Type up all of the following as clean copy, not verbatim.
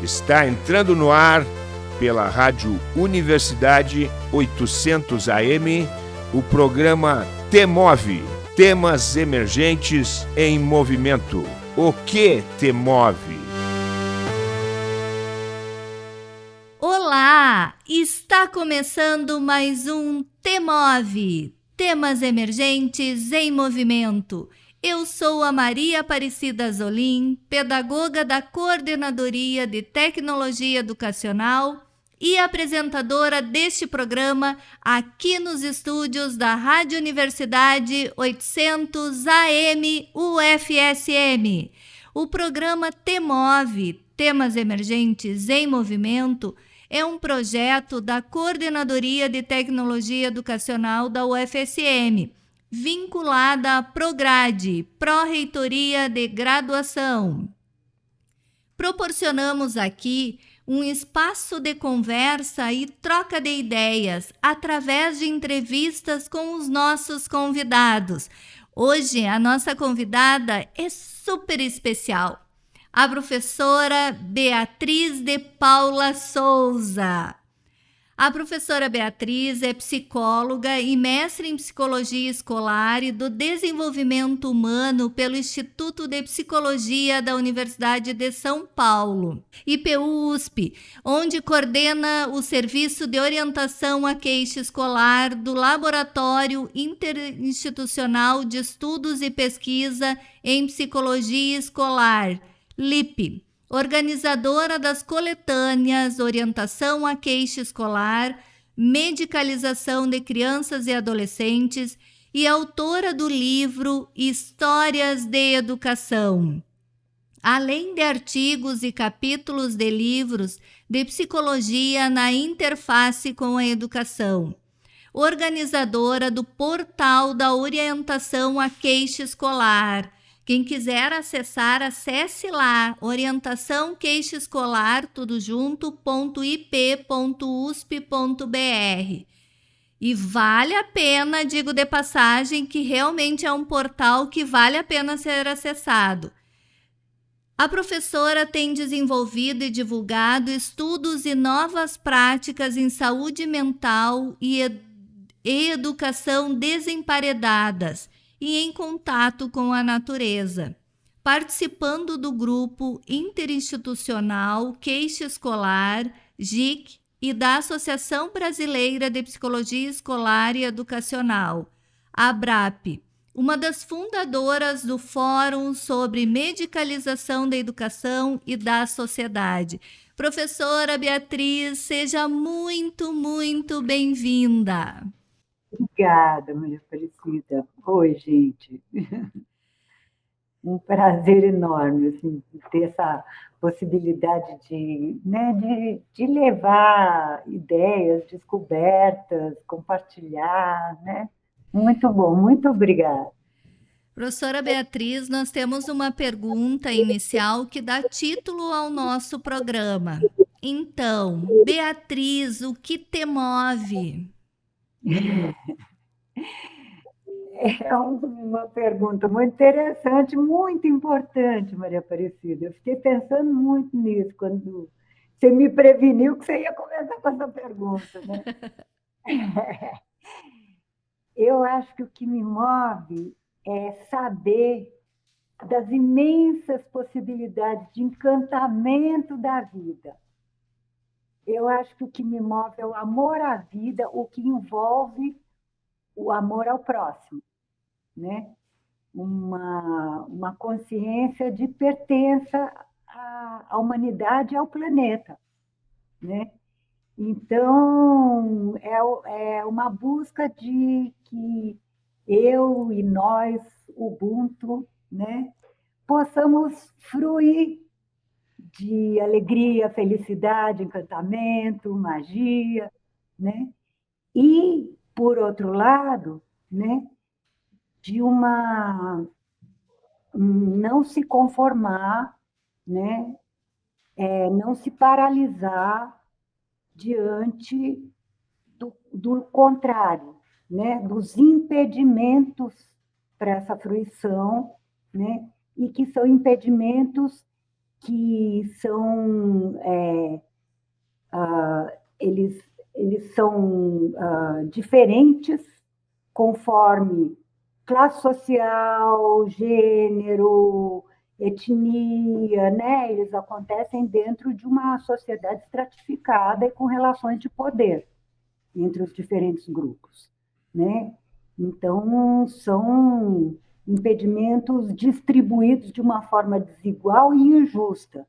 Está entrando no ar pela Rádio Universidade 800 AM o programa T-Move, Temas Emergentes em Movimento. O que te move? Olá! Está começando mais um T-Move, Temas Emergentes em Movimento. Eu sou a Maria Aparecida Zolim, pedagoga da Coordenadoria de Tecnologia Educacional e apresentadora deste programa aqui nos estúdios da Rádio Universidade 800 AM UFSM. O programa T-Move, Temas Emergentes em Movimento, é um projeto da Coordenadoria de Tecnologia Educacional da UFSM, vinculada à Prograde, Pró-Reitoria de Graduação. Proporcionamos aqui um espaço de conversa e troca de ideias através de entrevistas com os nossos convidados. Hoje, a nossa convidada é super especial, a professora Beatriz de Paula Souza. A professora Beatriz é psicóloga e mestre em Psicologia Escolar e do Desenvolvimento Humano pelo Instituto de Psicologia da Universidade de São Paulo, IPU-USP, onde coordena o Serviço de Orientação à Queixa Escolar do Laboratório Interinstitucional de Estudos e Pesquisa em Psicologia Escolar, LIP. Organizadora das coletâneas Orientação à Queixa Escolar, Medicalização de Crianças e Adolescentes e autora do livro Histórias de Educação. Além de artigos e capítulos de livros de psicologia na interface com a educação. Organizadora do Portal da Orientação à Queixa Escolar. Quem quiser acessar, acesse lá, orientação queixa escolar, tudo junto.ip.usp.br. E vale a pena, digo de passagem, que realmente é um portal que vale a pena ser acessado. A professora tem desenvolvido e divulgado estudos e novas práticas em saúde mental e educação desemparedadas, e em contato com a natureza, participando do grupo interinstitucional Queixa Escolar, GIC, e da Associação Brasileira de Psicologia Escolar e Educacional, ABRAP, uma das fundadoras do Fórum sobre Medicalização da Educação e da Sociedade. Professora Beatriz, seja muito, muito bem-vinda. Obrigada, Maria Aparecida. Oi, gente. Um prazer enorme assim, ter essa possibilidade de levar ideias, descobertas, compartilhar, né? Muito bom, muito obrigada. Professora Beatriz, nós temos uma pergunta inicial que dá título ao nosso programa. Então, Beatriz, o que te move? É uma pergunta muito interessante, muito importante, Maria Aparecida. Eu fiquei pensando muito nisso quando você me preveniu que você ia começar com essa pergunta, né? Eu acho que o que me move é saber das imensas possibilidades de encantamento da vida. Eu acho que o que me move é o amor à vida, o que envolve o amor ao próximo, né? Uma consciência de pertença à humanidade e ao planeta, né? Então, é uma busca de que eu e nós, Ubuntu, né, possamos fruir de alegria, felicidade, encantamento, magia, né? E, por outro lado, né, de não se conformar, né, não se paralisar diante do contrário, né, dos impedimentos para essa fruição, né, e que são impedimentos que são, eles, eles são diferentes conforme classe social, gênero, etnia, né? Eles acontecem dentro de uma sociedade estratificada e com relações de poder entre os diferentes grupos, né? Então, são impedimentos distribuídos de uma forma desigual e injusta,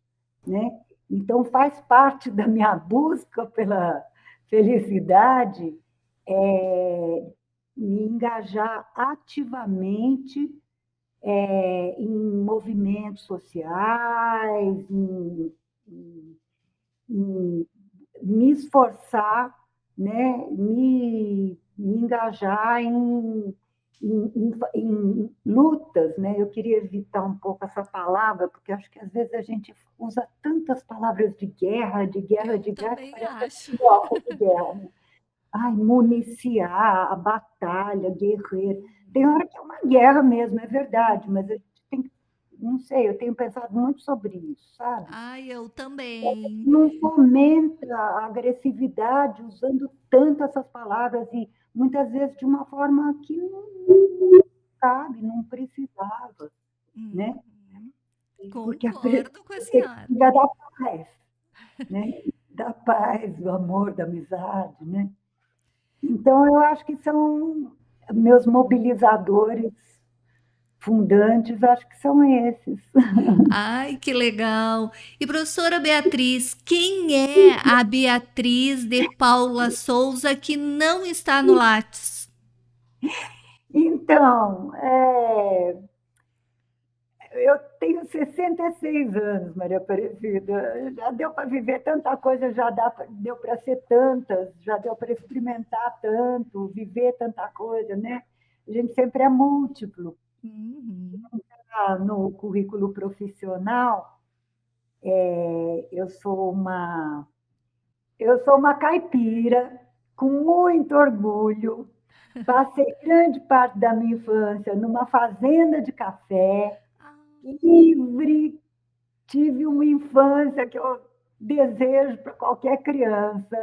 né? Então, faz parte da minha busca pela felicidade me engajar ativamente em movimentos sociais, em me esforçar, né, me engajar em lutas, né? Eu queria evitar um pouco essa palavra, porque acho que às vezes a gente usa tantas palavras de guerra, de guerra, Eu de guerra, que também parece que a acho. gente gosta de guerra, né? Ai, municiar, a batalha, guerreiro. Tem hora que é uma guerra mesmo, é verdade, mas a gente tem que, não sei, eu tenho pensado muito sobre isso, sabe? Ai, eu também. Não fomenta a agressividade usando tanto essas palavras e muitas vezes de uma forma que não cabe, não precisava, né? Uhum. Porque a Concordo com a você senhora. precisa da paz, né? Da paz, do amor, da amizade, né? Então, eu acho que são meus mobilizadores fundantes, acho que são esses. Ai, que legal. E professora Beatriz, quem é a Beatriz de Paula Souza que não está no Lattes? Então, eu tenho 66 anos, Maria Aparecida. Já deu para viver tanta coisa, deu para ser tantas, já deu para experimentar tanto, viver tanta coisa, né? A gente sempre é múltiplo. Uhum. No currículo profissional, eu sou uma caipira com muito orgulho. Passei grande parte da minha infância numa fazenda de café, Ah, livre. Tive uma infância que eu desejo para qualquer criança.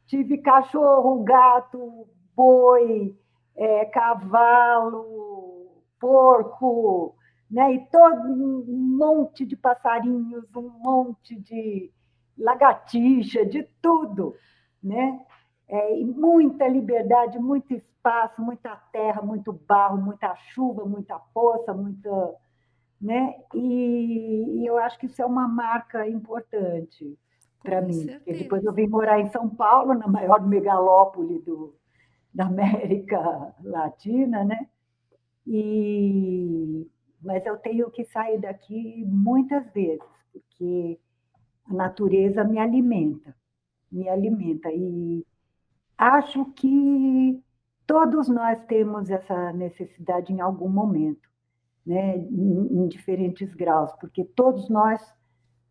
Tive cachorro, gato, boi, cavalo, porco, né? E todo um monte de passarinhos, um monte de lagartixa, de tudo, né? E muita liberdade, muito espaço, muita terra, muito barro, muita chuva, muita poça, muita, né? E eu acho que isso é uma marca importante para com mim, porque depois eu certeza. vim morar em São Paulo, na maior megalópole da América Latina, né? E, mas eu tenho que sair daqui muitas vezes, porque a natureza me alimenta, me alimenta. E acho que todos nós temos essa necessidade em algum momento, né, em diferentes graus, porque todos nós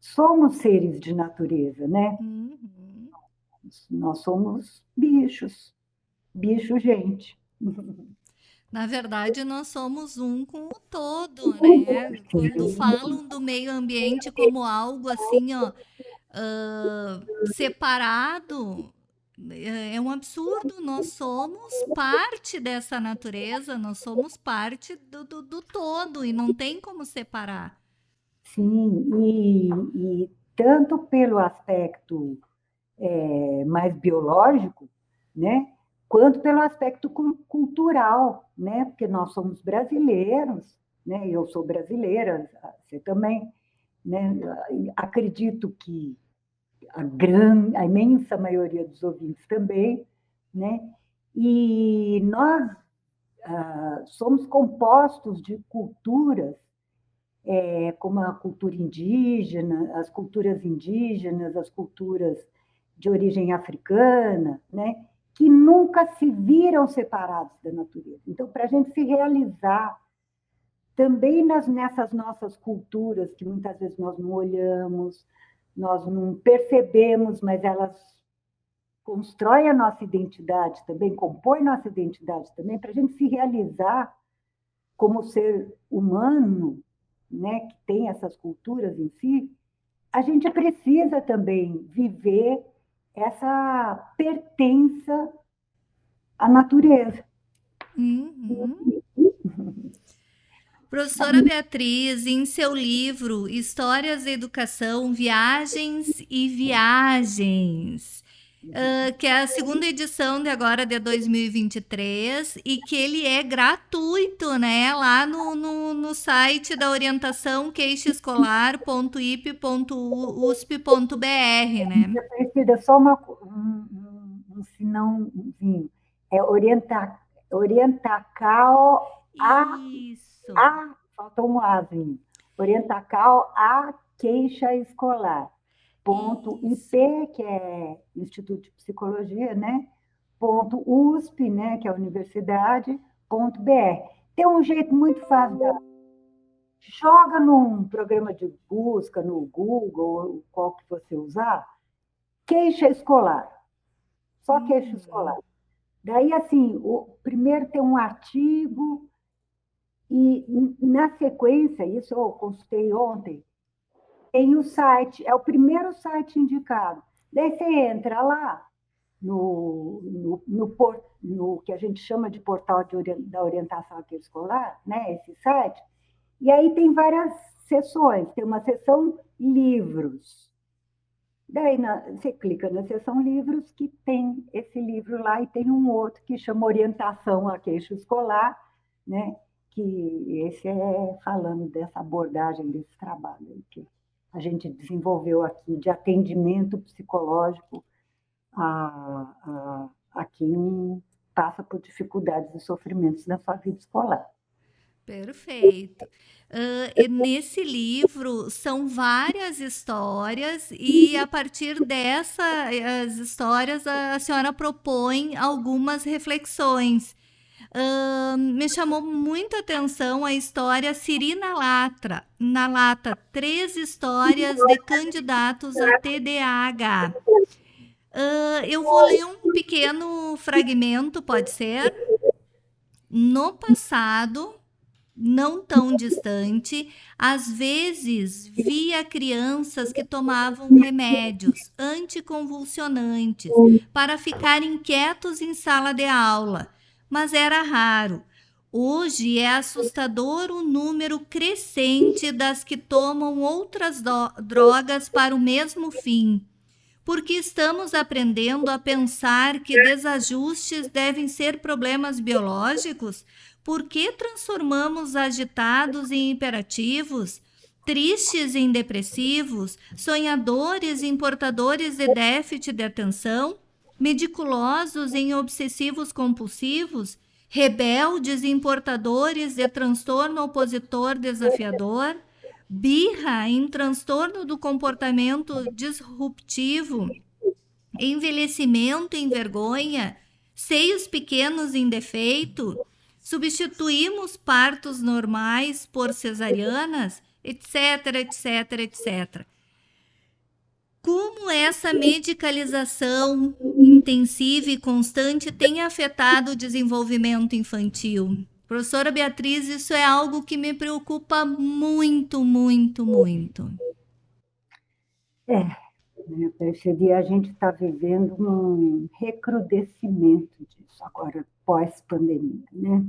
somos seres de natureza, né? Uhum. Nós somos bichos, bicho gente. Na verdade, nós somos um com o todo, né? Quando falam do meio ambiente como algo assim, ó, separado, é um absurdo. Nós somos parte dessa natureza, nós somos parte do todo e não tem como separar. Sim, e tanto pelo aspecto mais biológico, né? Quanto pelo aspecto cultural, né? Porque nós somos brasileiros, né? Eu sou brasileira, você também, né? Acredito que a imensa maioria dos ouvintes também, né? E nós somos compostos de culturas, como a cultura indígena, as culturas indígenas, as culturas de origem africana, né? Que nunca se viram separados da natureza. Então, para a gente se realizar também nessas nossas culturas, que muitas vezes nós não olhamos, nós não percebemos, mas elas constroem a nossa identidade também, compõem nossa identidade também, para a gente se realizar como ser humano, né, que tem essas culturas em si, a gente precisa também viver essa pertença à natureza. Uhum. Professora Beatriz, em seu livro Histórias da Educação, Viagens e Viagens, que é a segunda edição de agora de 2023 e que ele é gratuito, né? Lá no site da orientação queixaescolar.ip.usp.br, né? Precisa só um sinãozinho. É orientacal Isso. faltou um Azinho. Orientacal a queixa escolar. Ponto Isso. IP, que é Instituto de Psicologia, né? Ponto USP, né? Que é a universidade, ponto BR. Tem um jeito muito fácil. Joga num programa de busca, no Google, qual que você usar, queixa escolar. Só queixa escolar. Daí, assim, primeiro tem um artigo e, na sequência, isso eu consultei ontem, tem o site, é o primeiro site indicado. Daí você entra lá no que a gente chama de portal da orientação aqui escolar, né, esse site, e aí tem várias seções. Tem uma seção livros. Daí você clica na seção livros, que tem esse livro lá, e tem um outro que chama Orientação à Queixa Escolar, né, que esse é falando dessa abordagem, desse trabalho que a gente desenvolveu aqui de atendimento psicológico a quem passa por dificuldades e sofrimentos na sua vida escolar. Perfeito. Nesse livro são várias histórias e a partir dessas histórias a senhora propõe algumas reflexões. Me chamou muita atenção a história Siri na Lata, 3 histórias de candidatos a TDAH. Eu vou ler um pequeno fragmento, pode ser? No passado, não tão distante, às vezes via crianças que tomavam remédios anticonvulsionantes para ficar inquietos em sala de aula, mas era raro. Hoje é assustador o número crescente das que tomam outras drogas para o mesmo fim, porque estamos aprendendo a pensar que desajustes devem ser problemas biológicos. Por que transformamos agitados em hiperativos, tristes em depressivos, sonhadores em portadores de déficit de atenção, meticulosos em obsessivos compulsivos, rebeldes em portadores de transtorno opositor desafiador, birra em transtorno do comportamento disruptivo, envelhecimento em vergonha, seios pequenos em defeito? Substituímos partos normais por cesarianas, etc, etc, etc. Como essa medicalização intensiva e constante tem afetado o desenvolvimento infantil? Professora Beatriz, isso é algo que me preocupa muito, muito, muito. Eu percebi, a gente está vivendo um recrudescimento disso agora, pós-pandemia, né?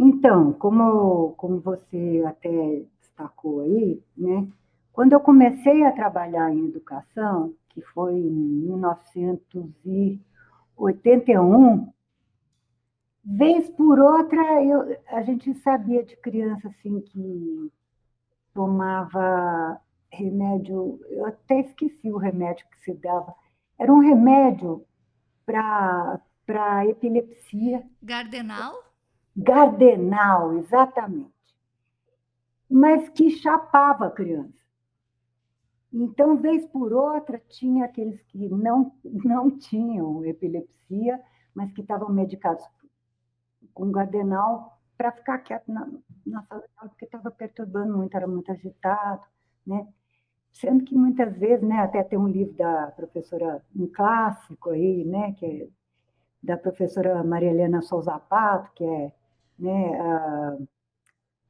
Então, como você até destacou aí, né? Quando eu comecei a trabalhar em educação, que foi em 1981, vez por outra, a gente sabia de criança assim que tomava remédio, eu até esqueci o remédio que se dava. Era um remédio para epilepsia. Gardenal? Gardenal, exatamente. Mas que chapava a criança. Então, vez por outra, tinha aqueles que não tinham epilepsia, mas que estavam medicados com gardenal para ficar quieto na sala de aula, porque estava perturbando muito, era muito agitado, né? Sendo que muitas vezes, né, até tem um livro da professora, um clássico aí, né, que é da professora Maria Helena Souza Pato, que é, né,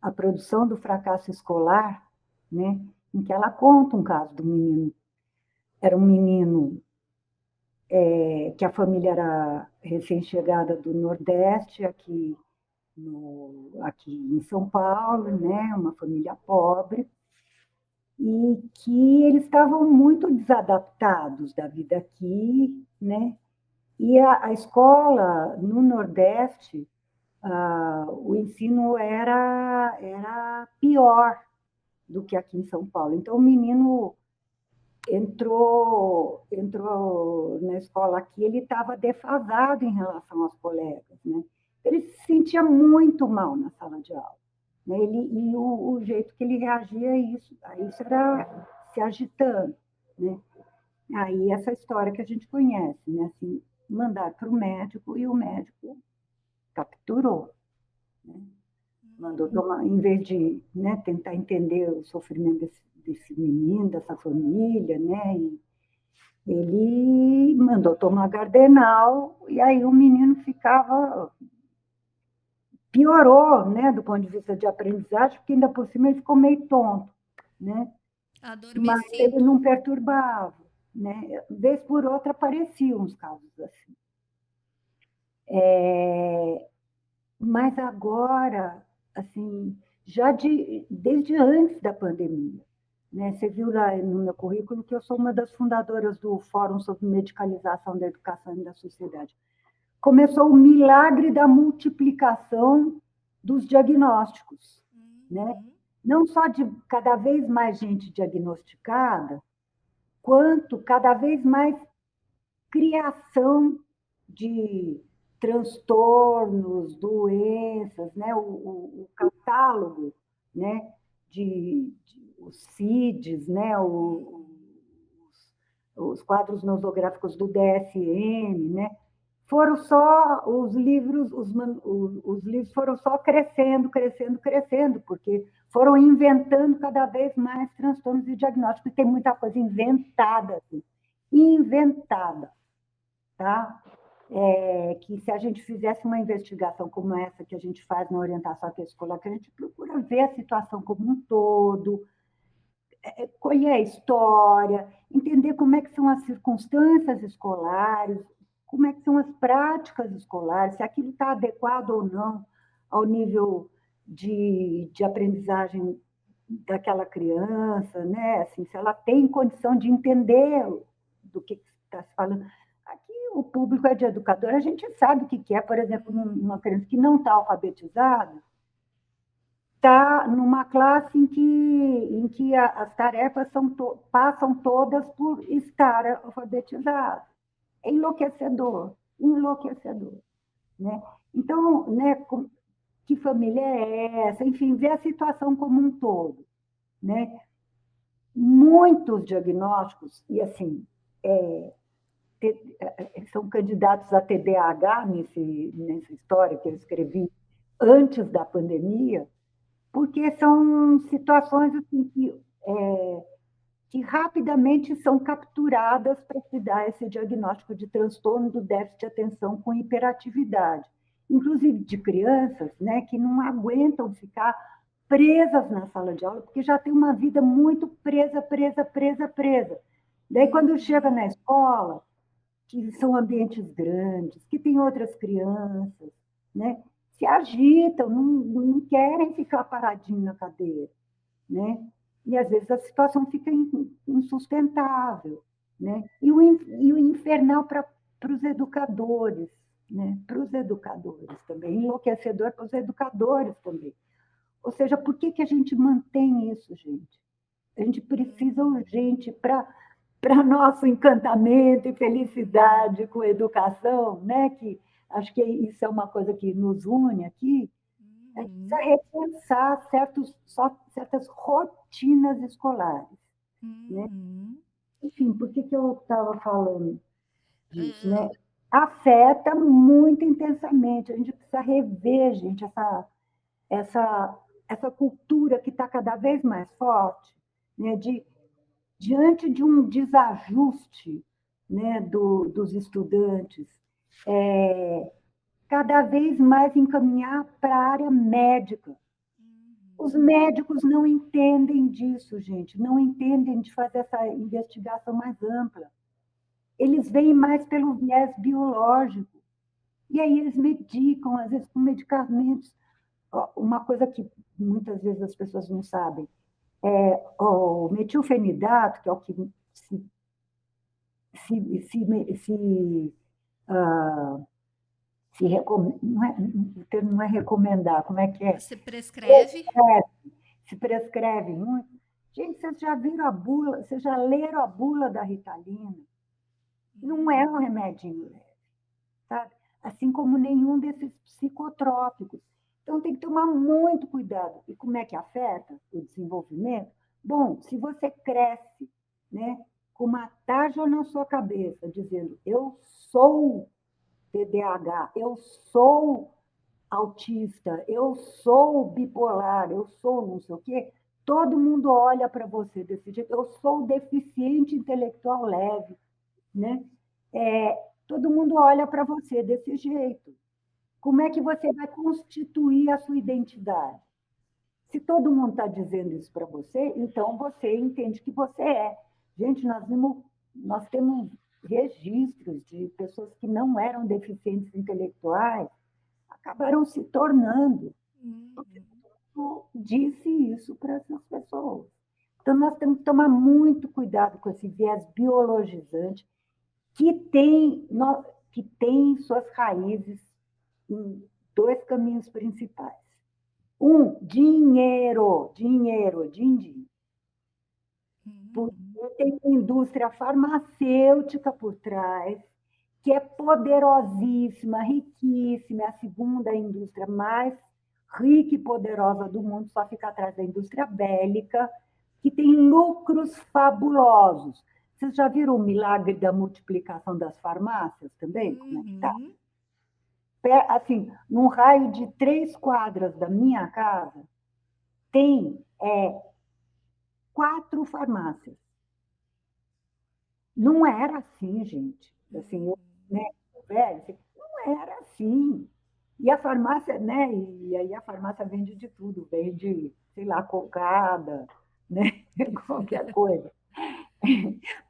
a produção do fracasso escolar, né, em que ela conta um caso do menino. Era um menino que a família era recém-chegada do Nordeste, aqui em São Paulo, né? Uma família pobre, e que eles estavam muito desadaptados da vida aqui, né? E a escola no Nordeste, o ensino era pior do que aqui em São Paulo. Então, o menino entrou na escola aqui, ele estava defasado em relação aos colegas, né? Ele se sentia muito mal na sala de aula, né? E o jeito que ele reagia a isso era se agitando, né? Aí essa história que a gente conhece, né? Assim, mandar para o médico e o médico capturou, né? Mandou tomar, em vez de, né, tentar entender o sofrimento desse menino, dessa família, né? E ele mandou tomar Gardenal e aí o menino piorou, né, do ponto de vista de aprendizagem, porque ainda por cima ele ficou meio tonto, né? Mas ele não perturbava, né? Vez por outra apareciam uns casos assim. Mas agora, assim, desde antes da pandemia, né? Você viu lá no meu currículo que eu sou uma das fundadoras do Fórum sobre Medicalização da Educação e da Sociedade. Começou o milagre da multiplicação dos diagnósticos, né? Não só de cada vez mais gente diagnosticada, quanto cada vez mais criação de transtornos, doenças, né? O catálogo, né? Os CIDs, né? Os quadros nosográficos do DSM, né? Foram só os livros foram só crescendo, porque foram inventando cada vez mais transtornos e diagnósticos, e tem muita coisa inventada, assim, tá? Que se a gente fizesse uma investigação como essa que a gente faz na orientação escolar, que a gente procura ver a situação como um todo, colher a história, entender como é que são as circunstâncias escolares, como é que são as práticas escolares, se aquilo está adequado ou não ao nível de aprendizagem daquela criança, né? Assim, se ela tem condição de entender do que está se falando. Aqui o público é de educador, a gente sabe o que é, por exemplo, uma criança que não está alfabetizada, está numa classe em que as tarefas passam todas por estar alfabetizado. É enlouquecedor, né? Então, né, que família é essa? Enfim, ver a situação como um todo, né? Muitos diagnósticos, e assim, são candidatos a TDAH nessa história que eu escrevi antes da pandemia, porque são situações assim, que rapidamente são capturadas para se dar esse diagnóstico de transtorno do déficit de atenção com hiperatividade, inclusive de crianças, né, que não aguentam ficar presas na sala de aula, porque já tem uma vida muito presa. Daí, quando chega na escola, que são ambientes grandes, que tem outras crianças, né, se agitam, não querem ficar paradinho na cadeira, né? E às vezes a situação fica insustentável, né? E o infernal para os educadores, né? Para os educadores também, enlouquecedor para os educadores também. Ou seja, por que a gente mantém isso, gente? A gente precisa urgente para nosso encantamento e felicidade com a educação, né? Que acho que isso é uma coisa que nos une aqui. A gente precisa repensar certas rotinas escolares, né? Enfim, por que eu estava falando disso, né? Afeta muito intensamente. A gente precisa rever, gente, essa cultura que está cada vez mais forte, né? Diante de um desajuste, né, dos estudantes, cada vez mais encaminhar para a área médica, Os médicos não entendem disso, gente, não entendem de fazer essa investigação mais ampla. Eles veem mais pelo viés biológico. E aí eles medicam, às vezes com medicamentos. Uma coisa que muitas vezes as pessoas não sabem, o metilfenidato, que é o que o termo não é recomendar, como é que é? Se prescreve? Se prescreve muito. Gente, vocês já viram a bula, vocês já leram a bula da Ritalina? Não é um remedinho leve, sabe? Assim como nenhum desses psicotrópicos. Então, tem que tomar muito cuidado. E como é que afeta o desenvolvimento? Bom, se você cresce, né, com uma tarja na sua cabeça, dizendo, eu sou TDAH, eu sou autista, eu sou bipolar, eu sou não sei o quê, todo mundo olha para você desse jeito, eu sou deficiente intelectual leve, né? Todo mundo olha para você desse jeito. Como é que você vai constituir a sua identidade? Se todo mundo está dizendo isso para você, então você entende que você é. Gente, nós temos registros de pessoas que não eram deficientes intelectuais, acabaram se tornando. Eu disse isso para essas pessoas. Então, nós temos que tomar muito cuidado com esse viés biologizante que tem suas raízes em dois caminhos principais. Dinheiro, din-din. Porque tem uma indústria farmacêutica por trás, que é poderosíssima, riquíssima, é a segunda indústria mais rica e poderosa do mundo, só fica atrás da indústria bélica, que tem lucros fabulosos. Vocês já viram o milagre da multiplicação das farmácias também? Como é que tá? Assim, num raio de 3 quadras da minha casa, tem 4 farmácias. Não era assim, gente. Assim, velho, não era assim. E a farmácia, né? E aí a farmácia vende de tudo, vende, sei lá, cocada, né? Qualquer coisa.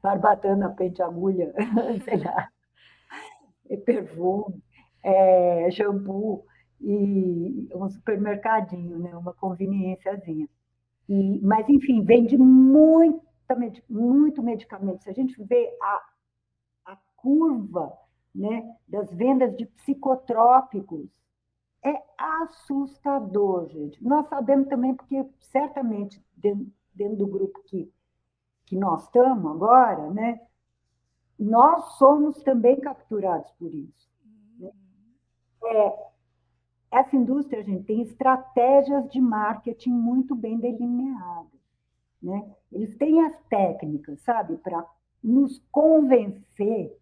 Barbatana, pente, agulha, sei lá, perfume, shampoo e um supermercadinho, né? Uma conveniênciazinha. Mas, enfim, vende muito medicamento. Se a gente vê a curva, né, das vendas de psicotrópicos, é assustador, gente. Nós sabemos também, porque certamente dentro do grupo que nós estamos agora, né, nós somos também capturados por isso. Né? Essa indústria, gente, tem estratégias de marketing muito bem delineadas. Né? Eles têm as técnicas, sabe, para nos convencer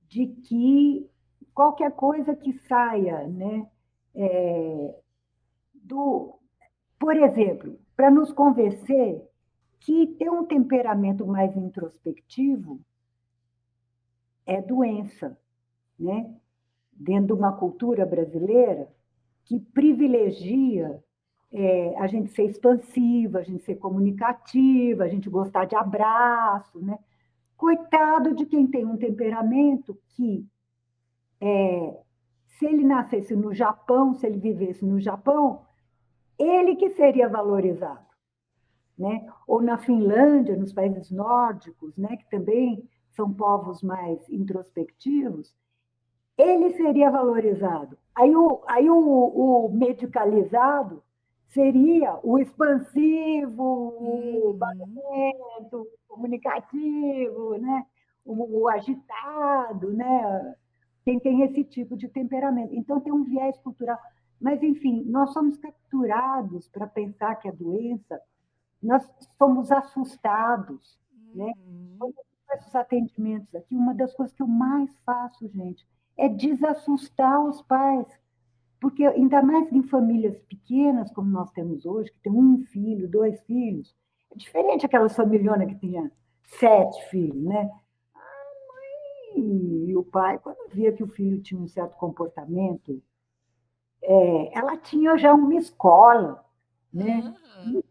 de que qualquer coisa que saia, né, por exemplo, para nos convencer que ter um temperamento mais introspectivo é doença, né? Dentro de uma cultura brasileira que privilegia a gente ser expansiva, a gente ser comunicativa, a gente gostar de abraço, né? Coitado de quem tem um temperamento que, se ele nascesse no Japão, se ele vivesse no Japão, ele que seria valorizado, né? Ou na Finlândia, nos países nórdicos, né? Que também são povos mais introspectivos, ele seria valorizado. Aí o medicalizado seria o expansivo, o barulhento, o comunicativo, né? O agitado, né? Quem tem esse tipo de temperamento. Então, tem um viés cultural. Mas, enfim, nós somos capturados para pensar que a doença, nós somos assustados, né? Quando eu faço os atendimentos aqui, uma das coisas que eu mais faço, gente, é desassustar os pais, porque ainda mais em famílias pequenas, como nós temos hoje, que tem 1 filho, 2 filhos, é diferente aquelas familhonas que tinha 7 filhos, né? A mãe e o pai, quando via que o filho tinha um certo comportamento, ela tinha já uma escola, né? Aham.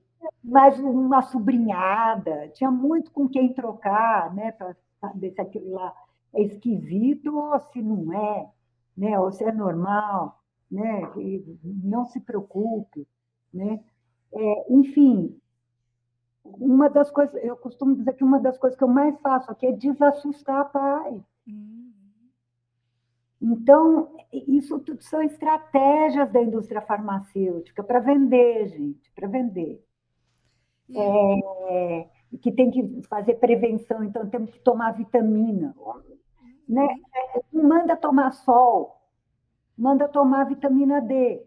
Mas uma sobrinhada, tinha muito com quem trocar, né? Para saber se aquilo lá é esquisito ou se não é, né? Ou se é normal, né? E não se preocupe, né? Enfim, uma das coisas, eu costumo dizer que uma das coisas que eu mais faço aqui é desassustar pai. Uhum. Então, isso tudo são estratégias da indústria farmacêutica para vender, gente, para vender. E, Que tem que fazer prevenção, então temos que tomar vitamina, né? uhum. Não manda tomar sol, manda tomar vitamina D.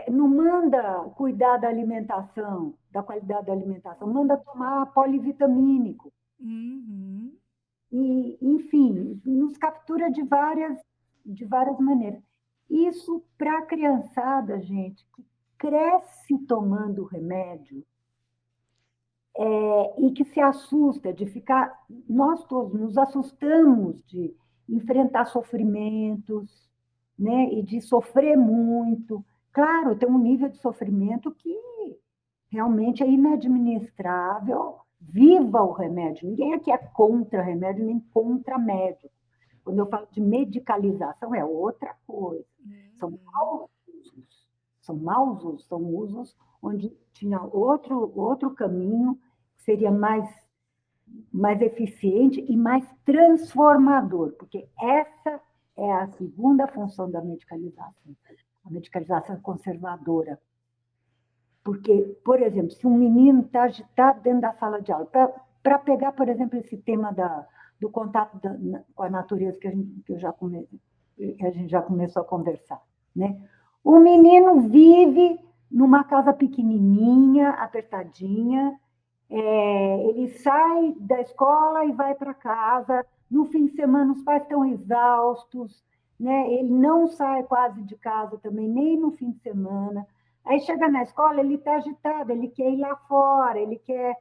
Não manda cuidar da alimentação, da qualidade da alimentação, manda tomar polivitamínico. Uhum. E, enfim, nos captura de várias maneiras. Isso para a criançada, gente, que cresce tomando remédio, e que se assusta de ficar. Nós todos nos assustamos de enfrentar sofrimentos, né? E de sofrer muito. Claro, tem um nível de sofrimento que realmente é inadministrável. Viva o remédio. Ninguém aqui é contra remédio, nem contra médico. Quando eu falo de medicalização, é outra coisa. São Uhum. maus usos. São maus usos, são usos onde tinha outro caminho que seria mais eficiente e mais transformador, porque essa é a segunda função da medicalização. A medicalização é conservadora. Porque, por exemplo, se um menino está agitado dentro da sala de aula, para pegar, por exemplo, esse tema do contato com a natureza que a gente já começou a conversar, né? O menino vive numa casa pequenininha, apertadinha, ele sai da escola e vai para casa. No fim de semana, os pais estão exaustos, né? Ele não sai quase de casa também, nem no fim de semana. Aí chega na escola, ele está agitado, ele quer ir lá fora, ele quer.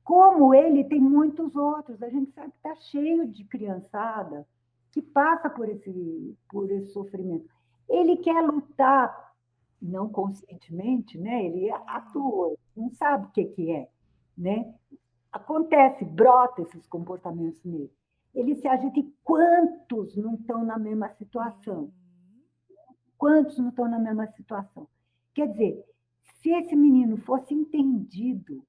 Como ele, tem muitos outros. A gente sabe que está cheio de criançada que passa por esse sofrimento. Ele quer lutar, não conscientemente, né? Ele atua, não sabe o que é, né? Acontece, brota esses comportamentos nele. Ele se agita e quantos não estão na mesma situação? Uhum. Quantos não estão na mesma situação? Quer dizer, se esse menino fosse entendido,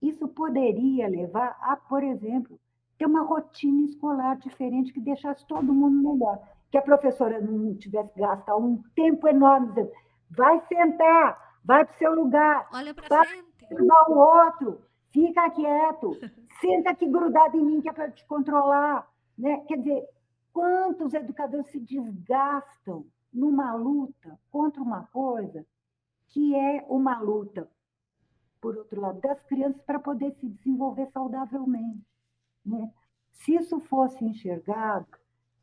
isso poderia levar a, por exemplo, ter uma rotina escolar diferente que deixasse todo mundo melhor. Que a professora não tivesse que gastar um tempo enorme dizendo, vai sentar, vai para o seu lugar, Olha para para frente. ajudar o outro, fica quieto, senta aqui grudado em mim que é para te controlar. Né? Quer dizer, quantos educadores se desgastam numa luta contra uma coisa que é uma luta, por outro lado, das crianças para poder se desenvolver saudavelmente. Né? Se isso fosse enxergado,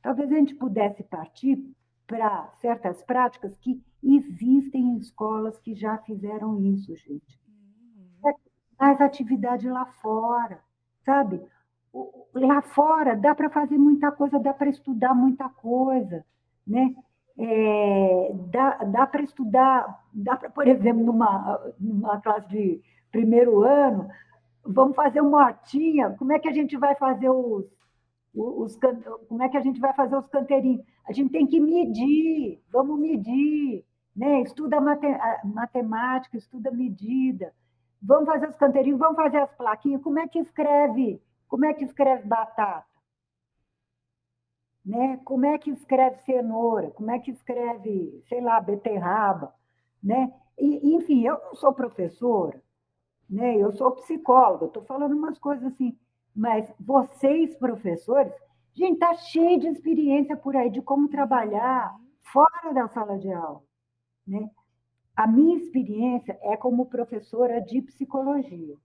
talvez a gente pudesse partir para certas práticas que existem em escolas que já fizeram isso, gente. Uhum. Mais atividade lá fora, sabe? Lá fora dá para fazer muita coisa, dá para estudar muita coisa, né? Dá para estudar, dá para, por exemplo, numa classe de primeiro ano, vamos fazer uma hortinha, como é que a gente vai fazer como é que a gente vai fazer os canteirinhos? A gente tem que medir, vamos medir, né? Estuda matemática, estuda medida. Vamos fazer os canteirinhos, vamos fazer as plaquinhas. Como é que escreve? Como é que escreve batata? Né? Como é que escreve cenoura? Como é que escreve, sei lá, beterraba? Né? Enfim, eu não sou professora, né? Eu sou psicóloga, estou falando umas coisas assim, mas vocês, professores, gente, está cheio de experiência por aí de como trabalhar Uhum. fora da sala de aula. Né? A minha experiência é como professora de psicologia.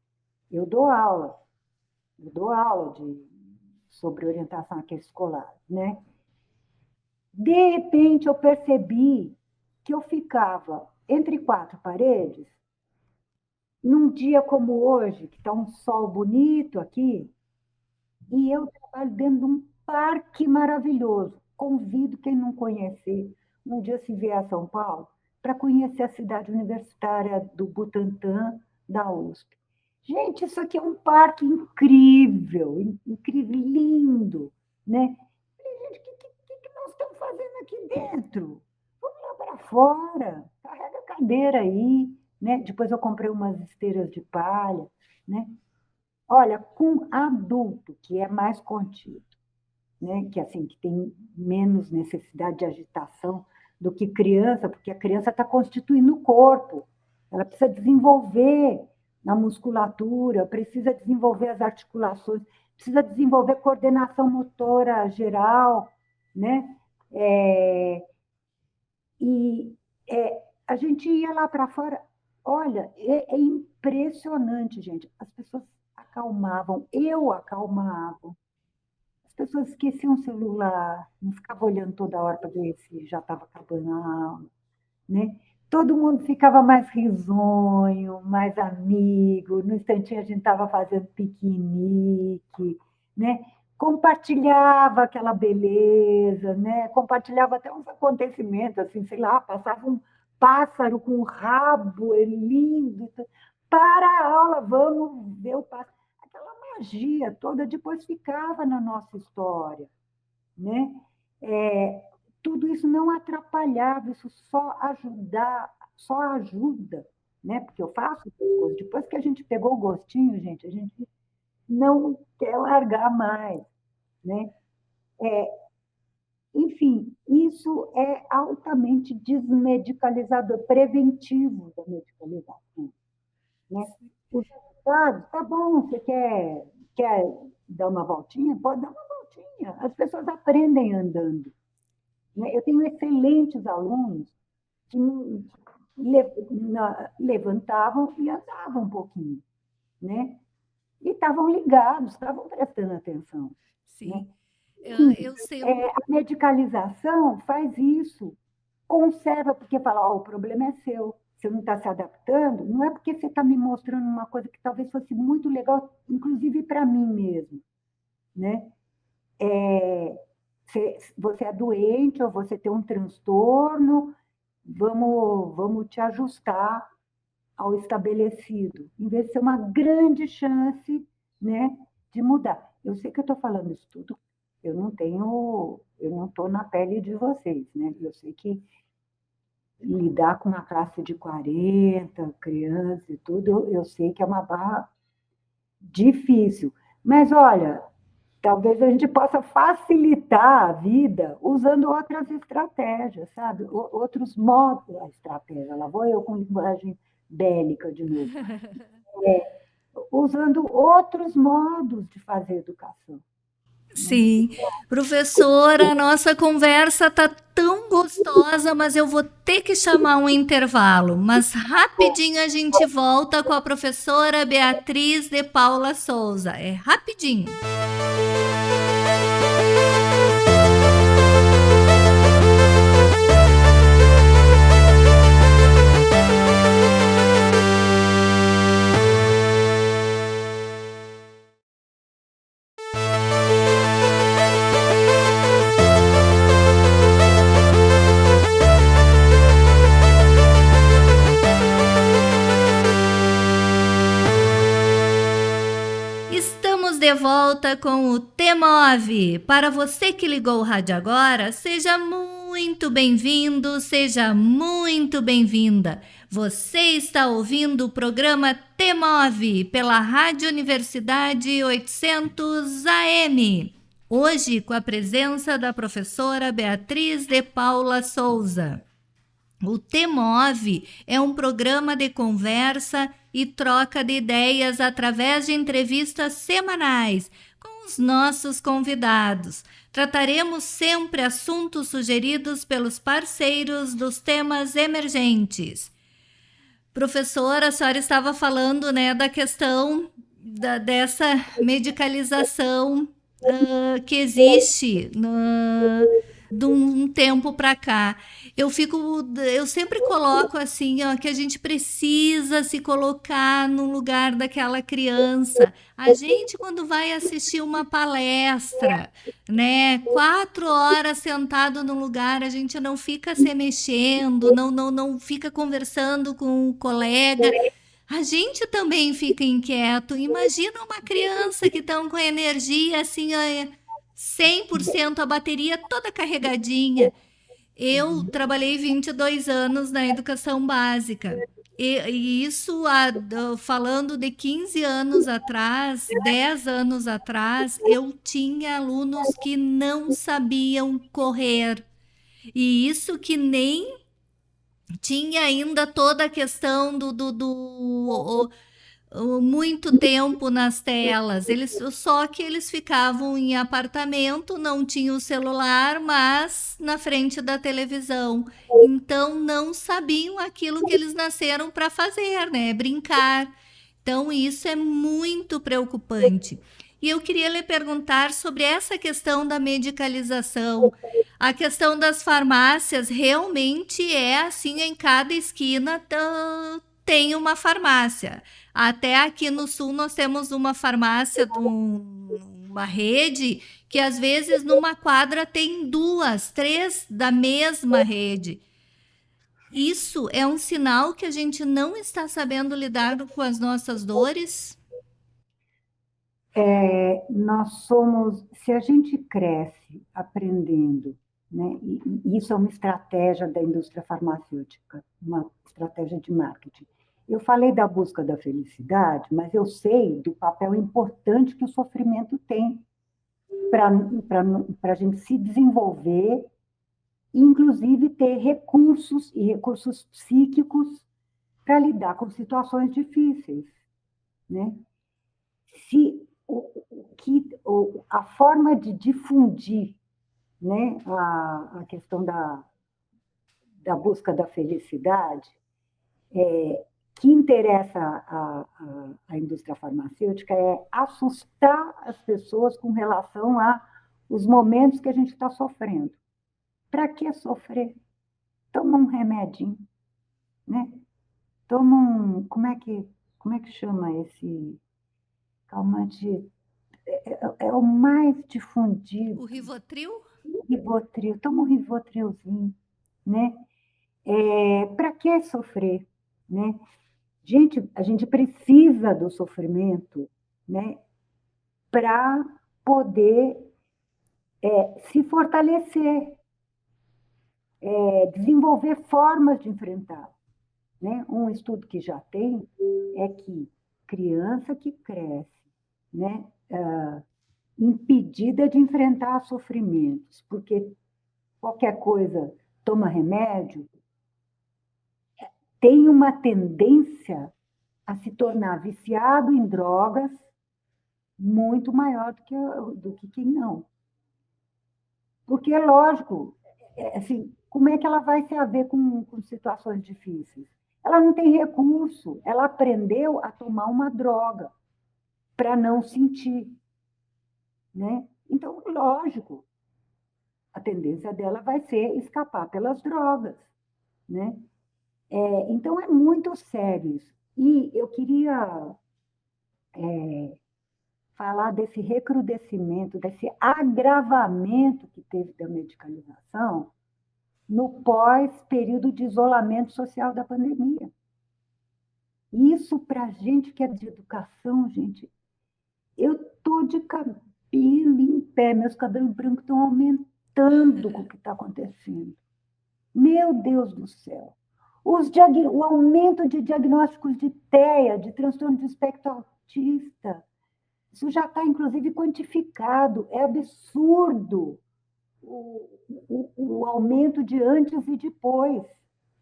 Eu dou aula, eu dou aula sobre orientação aqui escolar, né? De repente, eu percebi que eu ficava entre quatro paredes, num dia como hoje, que está um sol bonito aqui, e eu trabalho dentro de um parque maravilhoso. Convido quem não conhecer, um dia se vier a São Paulo, para conhecer a cidade universitária do Butantã, da USP. Gente, isso aqui é um parque incrível, incrível, lindo, né? Gente, o que nós estamos fazendo aqui dentro? Vamos lá para fora, carrega a cadeira aí, né? Depois eu comprei umas esteiras de palha, né? Olha, com adulto, que é mais contido, né? Que assim, que tem menos necessidade de agitação do que criança, porque a criança está constituindo o corpo, ela precisa desenvolver na musculatura, precisa desenvolver as articulações, precisa desenvolver coordenação motora geral, né? A gente ia lá para fora, olha, é impressionante, gente. As pessoas acalmavam, eu acalmava. As pessoas esqueciam o celular, não ficavam olhando toda hora para ver se já estava acabando a aula, né? Todo mundo ficava mais risonho, mais amigo. No instantinho a gente estava fazendo piquenique, né? Compartilhava aquela beleza, né? Compartilhava até uns acontecimentos, assim, sei lá, passava um pássaro com um rabo lindo. Para a aula, vamos ver o pássaro. Aquela magia toda depois ficava na nossa história, né? Tudo isso não atrapalhava, isso só ajuda, né? Porque eu faço essas coisas. Depois que a gente pegou o gostinho, gente, a gente não quer largar mais, né? Enfim, isso é altamente desmedicalizador, preventivo da medicalização, né? Os resultados, tá bom, você quer dar uma voltinha? Pode dar uma voltinha. As pessoas aprendem andando, né? Eu tenho excelentes alunos que levantavam e andavam um pouquinho, né? E estavam ligados, estavam prestando atenção. Sim. Né? Eu sei. A medicalização faz isso, conserva, porque fala, o problema é seu. Você não está se adaptando, não é porque você está me mostrando uma coisa que talvez fosse muito legal, inclusive para mim mesmo, né? Você é doente ou você tem um transtorno, vamos te ajustar ao estabelecido, em vez de ser uma grande chance, né, de mudar. Eu sei que eu estou falando isso tudo, eu não estou na pele de vocês, né? Eu sei que lidar com uma classe de 40 crianças e tudo, eu sei que é uma barra difícil. Mas, olha, talvez a gente possa facilitar a vida usando outras estratégias, sabe? Outros modos da estratégia. Lá vou eu com linguagem bélica de novo. Usando outros modos de fazer educação. Sim. Professora, a nossa conversa está tão gostosa, mas eu vou ter que chamar um intervalo. Mas rapidinho a gente volta com a professora Beatriz de Paula Souza. É rapidinho. De volta com o TEMOV. Para você que ligou o rádio agora, seja muito bem-vindo, seja muito bem-vinda. Você está ouvindo o programa TEMOV pela Rádio Universidade 800 AM. Hoje com a presença da professora Beatriz de Paula Souza. O TEMOV é um programa de conversa e troca de ideias através de entrevistas semanais com os nossos convidados. Trataremos sempre assuntos sugeridos pelos parceiros dos temas emergentes. Professora, a senhora estava falando, né, da questão dessa medicalização que existe de um tempo para cá. eu sempre coloco assim, ó, que a gente precisa se colocar no lugar daquela criança. A gente, quando vai assistir uma palestra, né, 4 horas sentado no lugar, a gente não fica se mexendo, não fica conversando com o colega. A gente também fica inquieto. Imagina uma criança que estão com a energia assim, ó, 100%, a bateria toda carregadinha. Eu trabalhei 22 anos na educação básica. E isso, falando de 15 anos atrás, 10 anos atrás, eu tinha alunos que não sabiam correr. E isso que nem tinha ainda toda a questão muito tempo nas telas. Só que eles ficavam em apartamento, não tinham celular, mas na frente da televisão. Então não sabiam aquilo que eles nasceram para fazer, né? Brincar. Então isso é muito preocupante. E eu queria lhe perguntar sobre essa questão da medicalização. A questão das farmácias realmente é assim, em cada esquina tem uma farmácia. Até aqui no sul nós temos uma farmácia, uma rede, que às vezes numa quadra tem 2, 3 da mesma rede. Isso é um sinal que a gente não está sabendo lidar com as nossas dores? Se a gente cresce aprendendo, né, e isso é uma estratégia da indústria farmacêutica, uma estratégia de marketing. Eu falei da busca da felicidade, mas eu sei do papel importante que o sofrimento tem para a gente se desenvolver, e inclusive ter recursos e recursos psíquicos para lidar com situações difíceis, né? A forma de difundir, né, a questão da busca da felicidade, que interessa a indústria farmacêutica, é assustar as pessoas com relação aos momentos que a gente está sofrendo. Para que sofrer? Toma um remedinho, né? Toma como é que chama esse calmante? É o mais difundido. O Rivotril? Rivotril. Toma um Rivotrilzinho, né? Para que sofrer, né? A gente precisa do sofrimento, né, para poder se fortalecer, desenvolver formas de enfrentar, né? Um estudo que já tem é que criança que cresce, né, impedida de enfrentar sofrimentos, porque qualquer coisa toma remédio, tem uma tendência a se tornar viciado em drogas muito maior do que quem não. Porque, é lógico, assim, como é que ela vai se haver com situações difíceis? Ela não tem recurso, ela aprendeu a tomar uma droga para não sentir, né? Então, lógico, a tendência dela vai ser escapar pelas drogas, né? Então, é muito sério isso. E eu queria falar desse recrudescimento, desse agravamento que teve da medicalização no pós-período de isolamento social da pandemia. Isso, para a gente que é de educação, gente, eu estou de cabelo em pé, meus cabelos brancos estão aumentando com o que está acontecendo. Meu Deus do céu! O aumento de diagnósticos de TEA, de transtorno de espectro autista, isso já está, inclusive, quantificado. É absurdo o aumento de antes e depois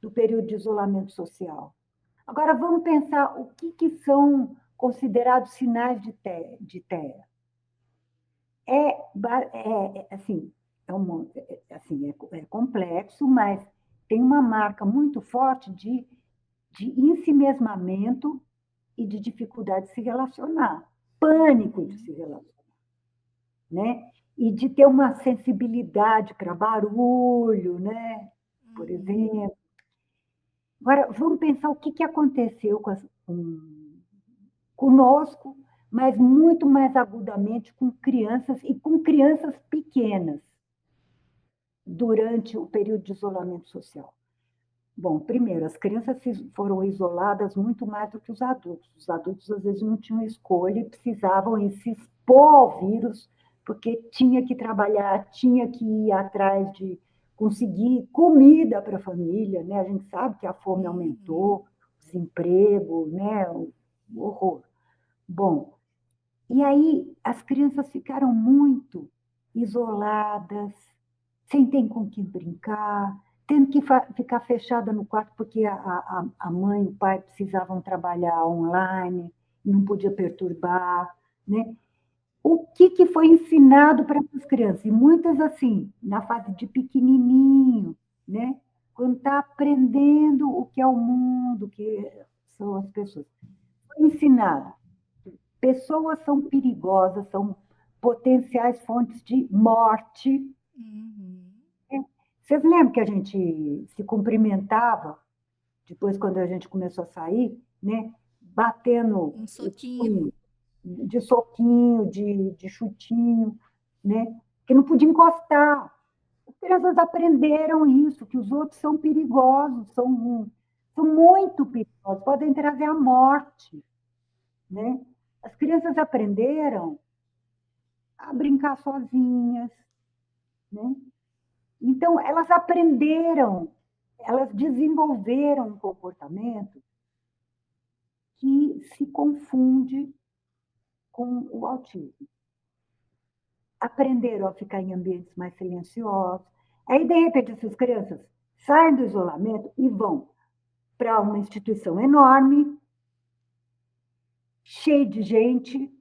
do período de isolamento social. Agora, vamos pensar o que são considerados sinais de TEA. É complexo, mas tem uma marca muito forte de ensimesmamento e de dificuldade de se relacionar, pânico de se relacionar, né? E de ter uma sensibilidade para barulho, né? por exemplo. Agora, vamos pensar o que aconteceu conosco, mas muito mais agudamente com crianças e com crianças pequenas durante o período de isolamento social. Bom, primeiro, as crianças foram isoladas muito mais do que os adultos. Os adultos, às vezes, não tinham escolha e precisavam se expor ao vírus, porque tinha que trabalhar, tinha que ir atrás de conseguir comida para a família, né? A gente sabe que a fome aumentou, o desemprego, né? O horror. Bom, e aí as crianças ficaram muito isoladas, sem ter com quem brincar, tendo que ficar fechada no quarto porque a mãe e o pai precisavam trabalhar online, não podia perturbar, né? O que foi ensinado para as crianças? E muitas, assim, na fase de pequenininho, né? Quando está aprendendo o que é o mundo, o que são as pessoas. Foi ensinado. Pessoas são perigosas, são potenciais fontes de morte. Vocês lembram que a gente se cumprimentava, depois, quando a gente começou a sair, né? Batendo Um soquinho. de soquinho, de chutinho, né? Que não podia encostar. As crianças aprenderam isso, que os outros são perigosos, são muito perigosos, podem trazer a morte, né? As crianças aprenderam a brincar sozinhas, né? Então, elas aprenderam, elas desenvolveram um comportamento que se confunde com o autismo. Aprenderam a ficar em ambientes mais silenciosos. Aí, de repente, essas crianças saem do isolamento e vão para uma instituição enorme, cheia de gente.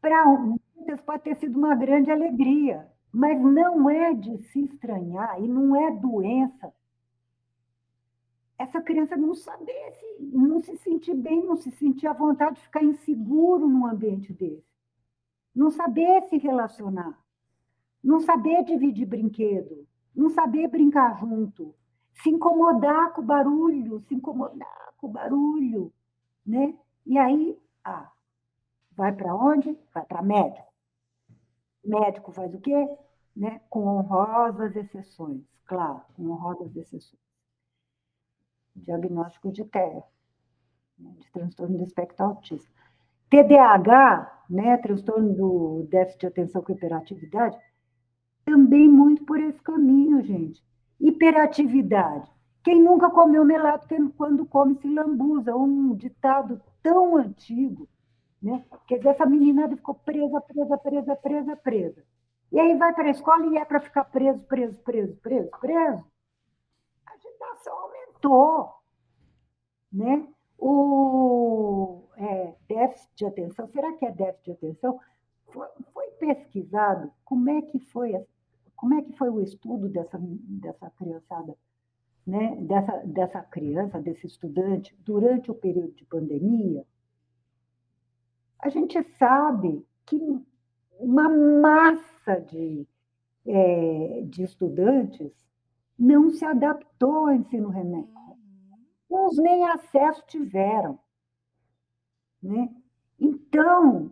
Para muitas pode ter sido uma grande alegria, mas não é de se estranhar e não é doença. Essa criança não saber, não se sentir bem, não se sentir à vontade de ficar inseguro num ambiente desse. Não saber se relacionar, não saber dividir brinquedo, não saber brincar junto, se incomodar com o barulho, né? E aí, vai para onde? Vai para médico. Médico faz o quê? Né? Com honrosas exceções, claro, com honrosas exceções. Diagnóstico de TEA, né? De transtorno do espectro autista. TDAH, né? Transtorno do déficit de atenção com hiperatividade, também muito por esse caminho, gente. Hiperatividade. Quem nunca comeu melado quando come se lambuza? Um ditado tão antigo, né? Quer dizer, essa meninada ficou presa. E aí vai para a escola e é para ficar preso. A agitação aumentou, né? Déficit de atenção, será que é déficit de atenção? Foi pesquisado como é que foi o estudo dessa criançada, né? Dessa criança, desse estudante, durante o período de pandemia. A gente sabe que uma massa de estudantes não se adaptou ao ensino remoto. Uns nem acesso tiveram, né? Então,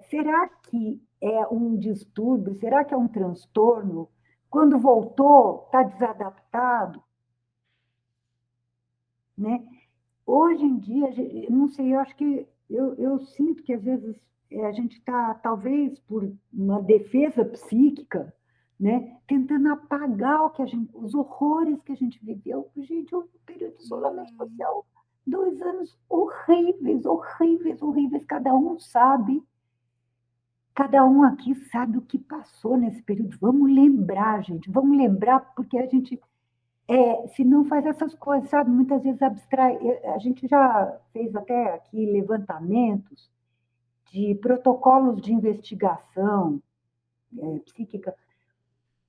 será que é um distúrbio? Será que é um transtorno? Quando voltou, está desadaptado? Né? Hoje em dia, não sei, eu acho que eu sinto que às vezes a gente está, talvez por uma defesa psíquica, né, tentando apagar os horrores que a gente viveu. Gente, um período de isolamento social, 2 anos horríveis. Cada um aqui sabe o que passou nesse período. Vamos lembrar, gente, porque a gente se não faz essas coisas, sabe? Muitas vezes abstrai. A gente já fez até aqui levantamentos de protocolos de investigação psíquica.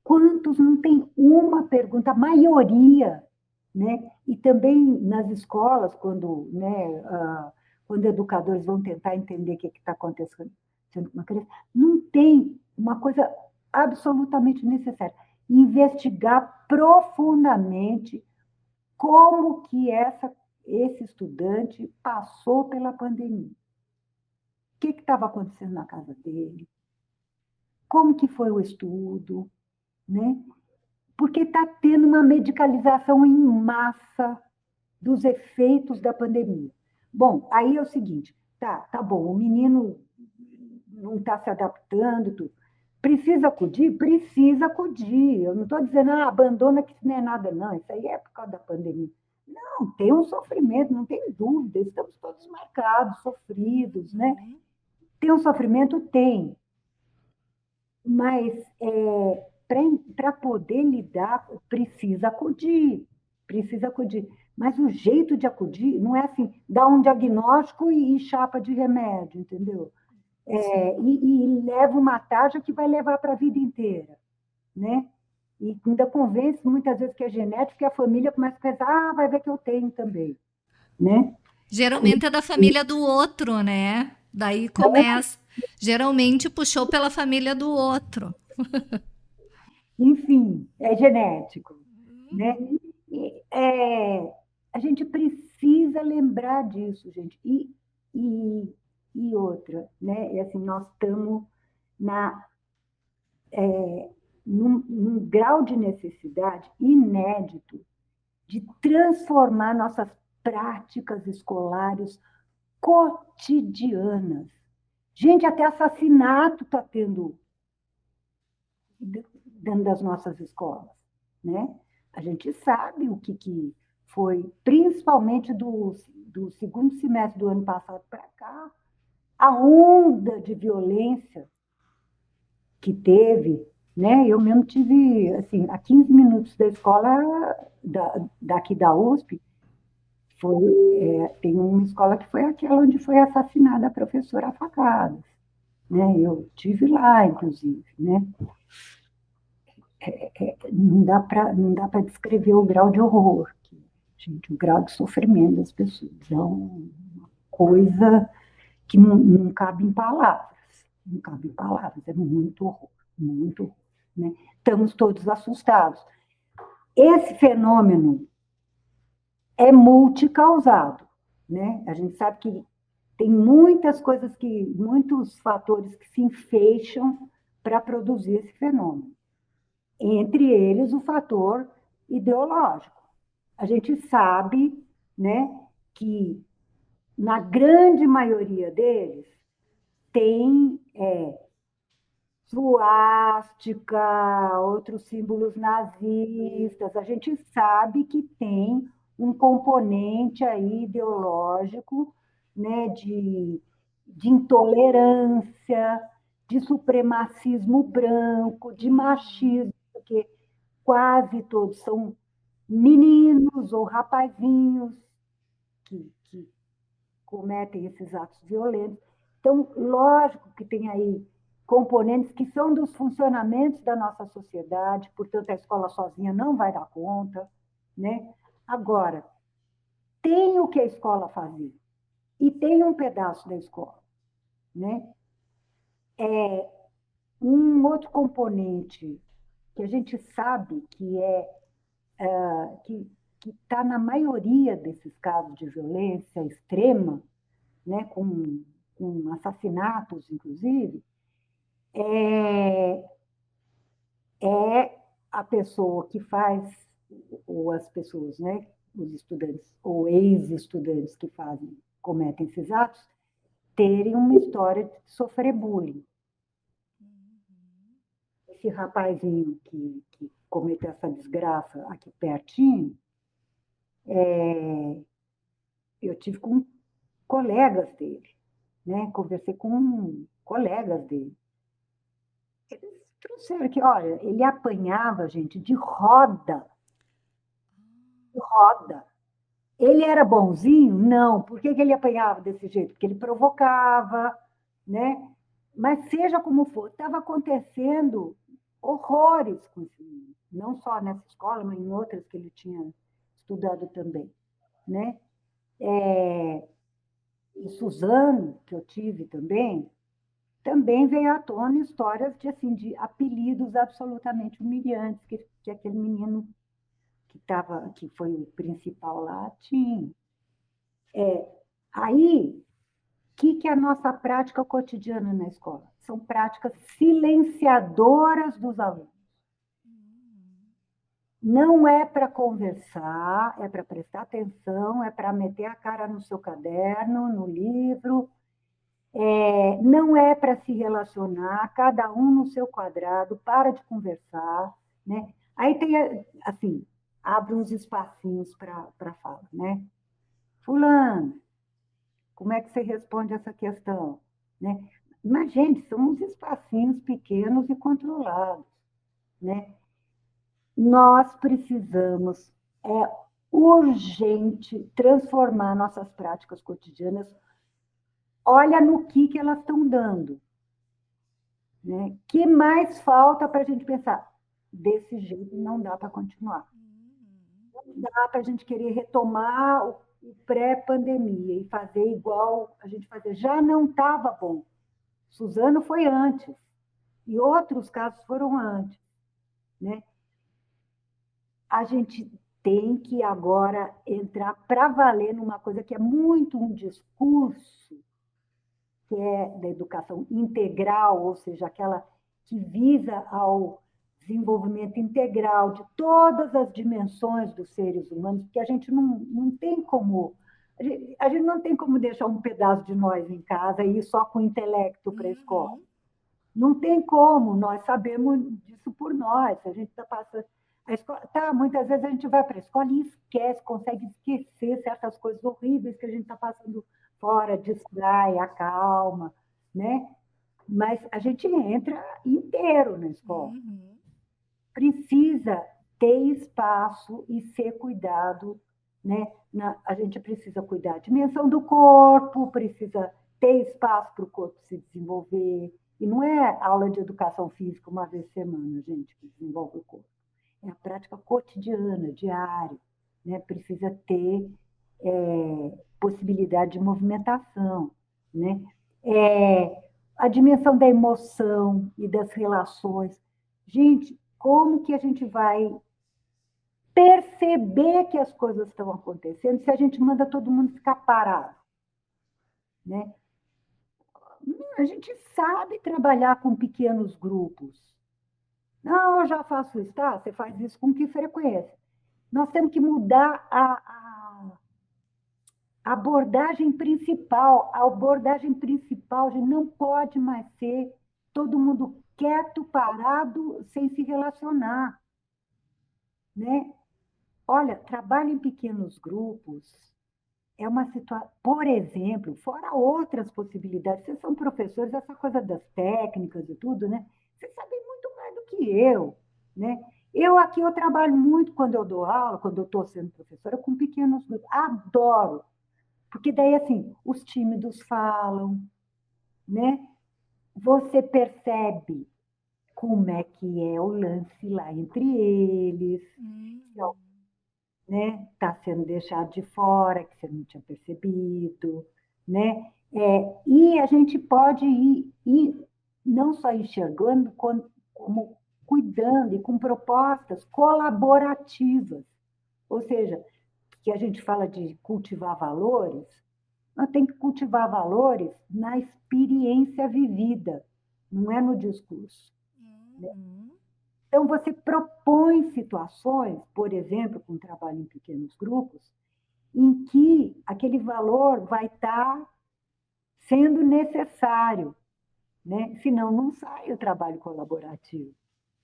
Quantos não tem uma pergunta? A maioria, né? E também nas escolas, quando educadores vão tentar entender o que está acontecendo com uma criança, não tem uma coisa absolutamente necessária. investigar profundamente como que esse estudante passou pela pandemia. O que estava acontecendo na casa dele? Como que foi o estudo? Né? Porque está tendo uma medicalização em massa dos efeitos da pandemia. Bom, aí é o seguinte, tá bom, o menino não está se adaptando, tudo. Precisa acudir? Precisa acudir. Eu não estou dizendo, abandona que isso não é nada, não. Isso aí é por causa da pandemia. Não, tem um sofrimento, não tem dúvida. Estamos todos marcados, sofridos, né? Tem um sofrimento? Tem. Mas para poder lidar, precisa acudir. Precisa acudir. Mas o jeito de acudir não é assim, dar um diagnóstico e chapa de remédio, entendeu? E leva uma taxa que vai levar para a vida inteira, né? E ainda convence muitas vezes que é genético, que a família começa a pensar, vai ver que eu tenho também, né? Geralmente é da família do outro, né? Daí começa. Geralmente puxou pela família do outro. Enfim, é genético, né? A gente precisa lembrar disso, gente. E outra, né? Assim, nós estamos num grau de necessidade inédito de transformar nossas práticas escolares cotidianas. Gente, até assassinato está tendo dentro das nossas escolas, né? A gente sabe o que foi, principalmente do segundo semestre do ano passado para cá, a onda de violência que teve, né? Eu mesmo tive, assim, a 15 minutos da escola daqui da USP, tem uma escola que foi aquela onde foi assassinada a professora a facadas, né? Eu tive lá, inclusive, né? Não dá para descrever o grau de horror, gente, o grau de sofrimento das pessoas. É uma coisa que não cabe em palavras. Não cabe em palavras, é muito horror, muito horror. Né? Estamos todos assustados. Esse fenômeno é multicausado. Né? A gente sabe que tem muitos fatores que se enfeixam para produzir esse fenômeno. Entre eles, o fator ideológico. A gente sabe, né, que, na grande maioria deles, tem suástica, outros símbolos nazistas. A gente sabe que tem um componente aí ideológico, né, de intolerância, de supremacismo branco, de machismo, porque quase todos são meninos ou rapazinhos que cometem esses atos violentos. Então, lógico que tem aí componentes que são dos funcionamentos da nossa sociedade, portanto, a escola sozinha não vai dar conta, né? Agora, tem o que a escola fazia e tem um pedaço da escola, né? Um outro componente que a gente sabe que está na maioria desses casos de violência extrema, né, com assassinatos, inclusive, é a pessoa que faz, ou as pessoas, né, os estudantes, ou ex-estudantes que cometem esses atos, terem uma história de sofrer bullying. Esse rapazinho que cometeu essa desgraça aqui pertinho, eu tive com colegas dele, né? Conversei com colegas dele. Eles trouxeram que, olha, ele apanhava, gente, de roda. De roda. Ele era bonzinho? Não. Por que ele apanhava desse jeito? Porque ele provocava, né? Mas seja como for, estava acontecendo horrores com esse menino. Não só nessa escola, mas em outras que ele tinha estudado também, né? E Suzano, que eu tive também também veio à tona histórias de, assim, de apelidos absolutamente humilhantes que aquele menino que foi o principal lá tinha. Aí, o que é a nossa prática cotidiana na escola? São práticas silenciadoras dos alunos. Não é para conversar, é para prestar atenção, é para meter a cara no seu caderno, no livro, não é para se relacionar, cada um no seu quadrado, para de conversar, né? Aí tem, assim, abre uns espacinhos para fala, né? Fulano, como é que você responde essa questão? Né? Mas, gente, são uns espacinhos pequenos e controlados, né? Nós precisamos, urgente, transformar nossas práticas cotidianas. Olha no que elas estão dando. Né? Que mais falta para a gente pensar? Desse jeito não dá para continuar. Não dá para a gente querer retomar o pré-pandemia e fazer igual a gente fazia. Já não estava bom. Suzano foi antes. E outros casos foram antes. Né? A gente tem que agora entrar para valer numa coisa que é muito um discurso, que é da educação integral, ou seja, aquela que visa ao desenvolvimento integral de todas as dimensões dos seres humanos, porque a gente não tem como... A gente não tem como deixar um pedaço de nós em casa e ir só com o intelecto para a escola. Não tem como, nós sabemos disso por nós. A gente está passando... A escola, muitas vezes a gente vai para a escola e esquece, consegue esquecer certas coisas horríveis que a gente está passando fora, distrai, acalma, né? Mas a gente entra inteiro na escola. Precisa ter espaço e ser cuidado, né? A gente precisa cuidar da dimensão do corpo, precisa ter espaço para o corpo se desenvolver. E não é aula de educação física uma vez por semana, gente, que desenvolve o corpo. É a prática cotidiana, diária, né? Precisa ter possibilidade de movimentação, né? A dimensão da emoção e das relações. Gente, como que a gente vai perceber que as coisas estão acontecendo se a gente manda todo mundo ficar parado? Né? A gente sabe trabalhar com pequenos grupos. Não, eu já faço isso, tá? Você faz isso com que frequência? Nós temos que mudar a abordagem principal. A abordagem principal, gente, não pode mais ser todo mundo quieto, parado, sem se relacionar. Né? Olha, trabalho em pequenos grupos é uma situação, por exemplo, fora outras possibilidades. Vocês são professores, essa coisa das técnicas e tudo, né? Vocês sabem muito mais do que eu, né? Eu trabalho muito quando eu dou aula, quando eu estou sendo professora, com pequenos grupos. Adoro, porque daí, assim, os tímidos falam, né? Você percebe como é que é o lance lá entre eles, né? Está sendo deixado de fora, que você não tinha percebido, né? E a gente pode ir não só enxergando, como cuidando e com propostas colaborativas. Ou seja, que a gente fala de cultivar valores, nós temos que cultivar valores na experiência vivida, não é no discurso. Né? Então, você propõe situações, por exemplo, com trabalho em pequenos grupos, em que aquele valor vai estar sendo necessário, né? Senão não sai o trabalho colaborativo.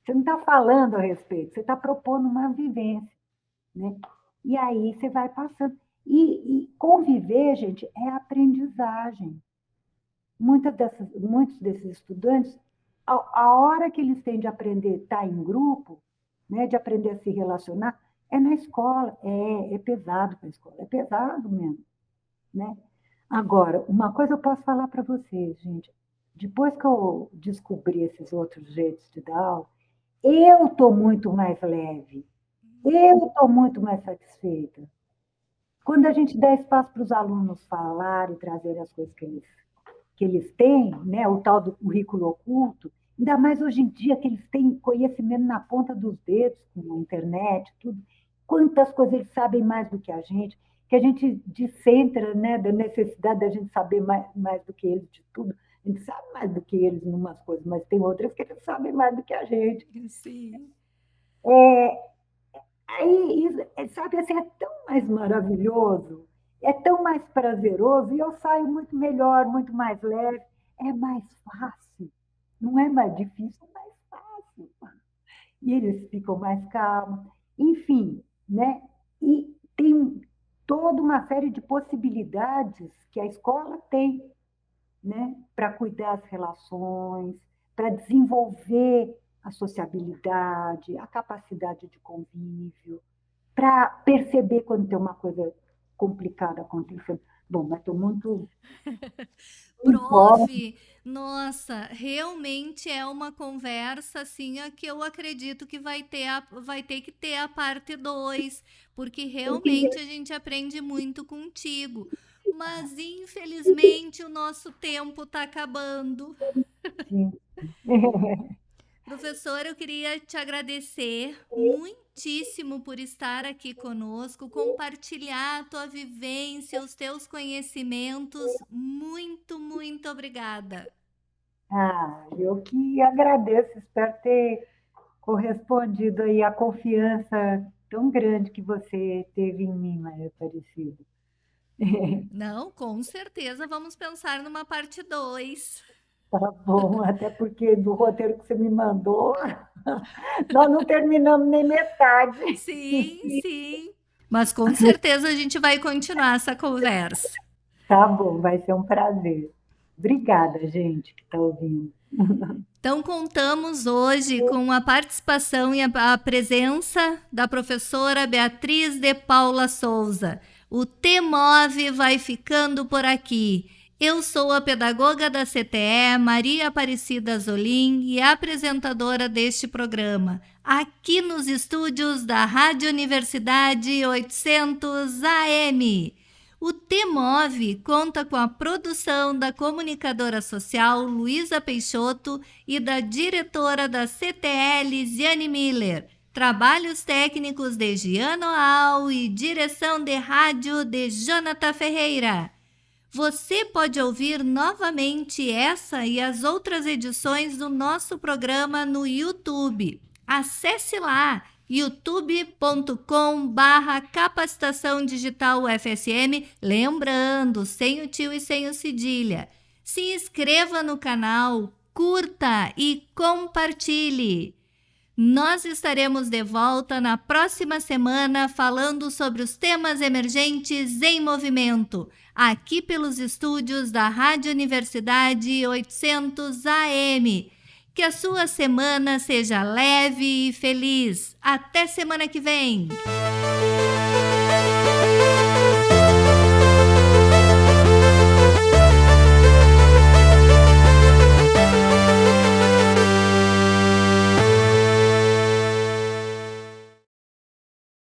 Você não está falando a respeito, você está propondo uma vivência, né? E aí você vai passando. E conviver, gente, é aprendizagem. Muitos desses estudantes, a hora que eles têm de aprender a estar em grupo, né, de aprender a se relacionar, é na escola. É pesado para a escola, é pesado mesmo. Né? Agora, uma coisa eu posso falar para vocês, gente. Depois que eu descobri esses outros jeitos de dar aula, eu estou muito mais leve. Eu estou muito mais satisfeita. Quando a gente dá espaço para os alunos falarem, trazerem as coisas que eles que eles têm, né, o tal do currículo oculto, ainda mais hoje em dia que eles têm conhecimento na ponta dos dedos, com a internet, tudo. Quantas coisas eles sabem mais do que a gente descentra, né, da necessidade da gente saber mais do que eles de tudo. A gente sabe mais do que eles em umas coisas, mas tem outras que eles sabem mais do que a gente. Sim. Aí, sabe, assim, é tão mais maravilhoso, é tão mais prazeroso, e eu saio muito melhor, muito mais leve, é mais fácil, não é mais difícil, é mais fácil. E eles ficam mais calmos, enfim, né? E tem toda uma série de possibilidades que a escola tem, né, para cuidar das relações, para desenvolver a sociabilidade, a capacidade de convívio, para perceber quando tem uma coisa complicada acontecendo. Bom, mas estou muito... Prove, nossa, realmente é uma conversa assim que eu acredito que vai ter que ter a parte 2, porque realmente a gente aprende muito contigo. Mas infelizmente o nosso tempo está acabando. Sim. Professor, eu queria te agradecer muitíssimo por estar aqui conosco, compartilhar a tua vivência, os teus conhecimentos. Muito, muito obrigada. Eu que agradeço, espero ter correspondido aí à confiança tão grande que você teve em mim, Maria Aparecida. Não, com certeza vamos pensar numa parte 2. Tá bom, até porque do roteiro que você me mandou, nós não terminamos nem metade. Sim, sim. Mas com certeza a gente vai continuar essa conversa. Tá bom, vai ser um prazer. Obrigada, gente, que está ouvindo. Então, contamos hoje com a participação e a presença da professora Beatriz de Paula Souza. O TMOV vai ficando por aqui. Eu sou a pedagoga da CTE, Maria Aparecida Zolim, e apresentadora deste programa, aqui nos estúdios da Rádio Universidade 800 AM. O TMOV conta com a produção da comunicadora social Luísa Peixoto e da diretora da CTE, Lisiane Miller. Trabalhos técnicos de Giano Al e direção de rádio de Jonathan Ferreira. Você pode ouvir novamente essa e as outras edições do nosso programa no YouTube. Acesse lá youtube.com/capacitação digital UFSM, lembrando, sem o tio e sem o cedilha. Se inscreva no canal, curta e compartilhe. Nós estaremos de volta na próxima semana falando sobre os temas emergentes em movimento, aqui pelos estúdios da Rádio Universidade 800 AM. Que a sua semana seja leve e feliz. Até semana que vem!